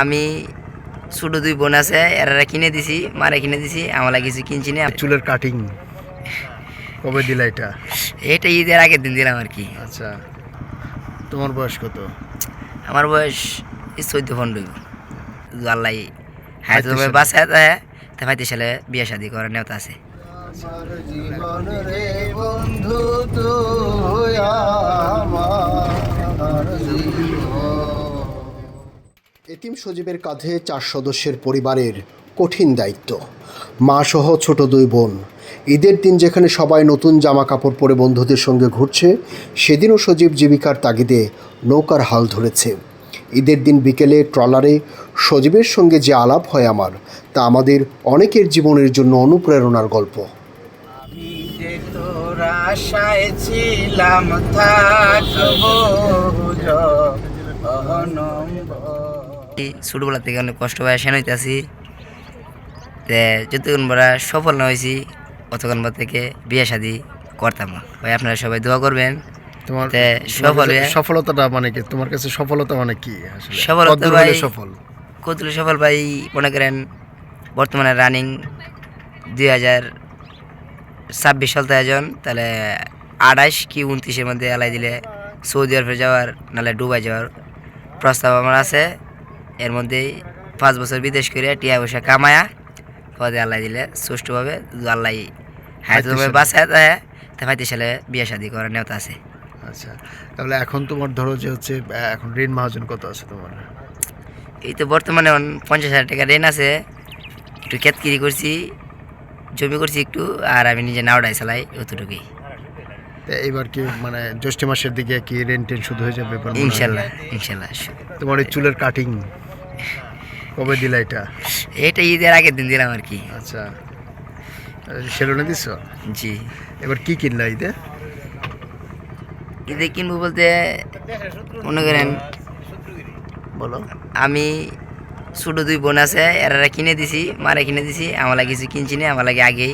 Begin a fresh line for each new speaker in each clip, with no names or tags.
আমি ছোট দুই বোন আছে, এরা কিনে দিছি, মারে কিনে দিছি, আমরা কিছু কিনছি না।
চুলের কাটিং কবে দিলা এটা?
এটা ঈদের আগের দিন দিলাম আর কি।
আচ্ছা, তোমার বয়স কত?
আমার বয়স 14-15। আল্লাহ হ্যাঁ তো
সালে।
বাসায় দেয়, তা 35 সালে বিয়ে শাদি করার নেওয়া আছে।
আমার জীবন রে বন্ধু তুই আমার জীবন। এতিম সজীবের কাঁধে 4 সদস্যের পরিবারের কঠিন দায়িত্ব। মা সহ ছোট 2 বোন। ঈদের দিন যেখানে সবাই নতুন জামা কাপড় পরে বন্ধুদের সঙ্গে ঘুরছে, সেদিনও সজীব জীবিকার তাগিদে নৌকার হাল ধরেছে। ঈদের দিন বিকেলে ট্রলারে সজীবের সঙ্গে যে আলাপ হয় আমার, তা আমাদের অনেকের জীবনের জন্য অনুপ্রেরণার গল্প।
আমি যে তোর আশায় ছিলাম থাকবো
ছোটবেলা থেকে অনেক কষ্ট পায় সেন হইতেছি, যতক্ষণ বড় সফল না হয়েছি ততক্ষণ থেকে বিয়ে শাদি করতাম না। ভাই আপনারা সবাই দোয়া করবেন।
তোমার
সফল
সফলতাটা মানে কি তোমার কাছে? সফলতা মানে কি আসলে?
সফলতা
কতদূর
ভাই,
হলে সফল?
কতগুলো সফল ভাই মনে করেন বর্তমানে রানিং 2026 সাল একজন, তাহলে 28 কি 29-এর মধ্যে এলাই দিলে সৌদি আরবে যাওয়ার নাহলে দুবাই যাওয়ার প্রস্তাব আমার আছে। এর মধ্যেই 5 বছর বিদেশ করে টিয়া পয়সা কামায়া পদে আল্লাহ দিলে সুষ্ঠুভাবে আল্লাহ হ্যাঁ তো বাসায় দেয়, তা 35 সালে বিয়ে শাদি করার নেওয়া আছে।
আচ্ছা, তাহলে এখন তোমার ধরো যে হচ্ছে এখন ঋণ মহাজন কত আছে তোমার?
এই তো বর্তমানে 50,000 টাকা ঋণ আছে, একটু কেতকিরি করছি, জমি করছি একটু, আর আমি নিজে নাওড়াই চালাই অতটুকুই।
এবার কি মানে জ্যৈষ্ঠ মাসের দিকে কি ঋণ টেন শুধু হয়ে যাবে?
ইনশাল্লাহ ইনশাল্লাহ।
তোমার এই চুলের কাটিং কবে দিলা এটা?
এটা ঈদের আগের দিন দিলাম আর কি।
আচ্ছা, সেলুনে দিছ?
জি।
এবার কি কিনলা ঈদে?
ঈদে কিনবো বলতে মনে করেন
বলো।
আমি ছোট 2 বোন আছে, এরা কিনে দিছি, মারে কিনে দিছি, আমরা কিছু কিনছি না, আমার লাগে আগেই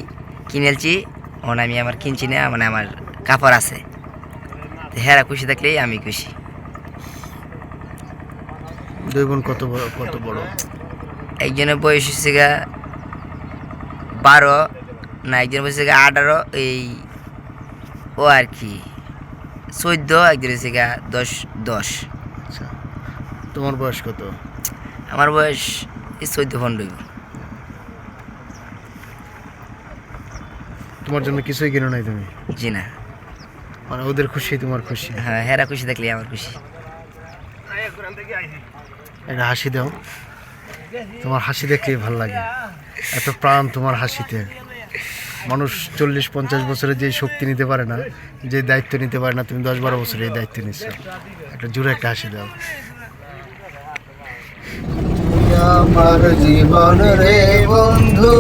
কিনেছি। এখন আমি আমার কিনছি না, মানে আমার কাপড় আছে, হেরা খুশি থাকলেই আমি খুশি।
2 বোন কত বড় কত বড়?
একজনের বয়স হচ্ছে 12, না একজনের বয়স হচ্ছে 18, এই ও আর কি 14, একজনের হচ্ছে 10।
আচ্ছা, তোমার বয়স কত?
আমার বয়স 14-15।
তোমার জন্য কিছুই কিনো নাই তুমি?
জি না।
মানে ওদের খুশি তোমার খুশি?
হ্যাঁ, হেরা খুশি থাকলে আমার খুশি।
একটা হাসি দাও, তোমার হাসি দেখলেই ভালো লাগে, এত প্রাণ তোমার হাসিতে। মানুষ 40-50 বছরে যে শক্তি নিতে পারে না, যে দায়িত্ব নিতে পারে না, তুমি 10-12 বছরে এই দায়িত্ব নিচ্ছ। একটা জোরে একটা হাসি দাও।
আমার জীবন রে বন্ধু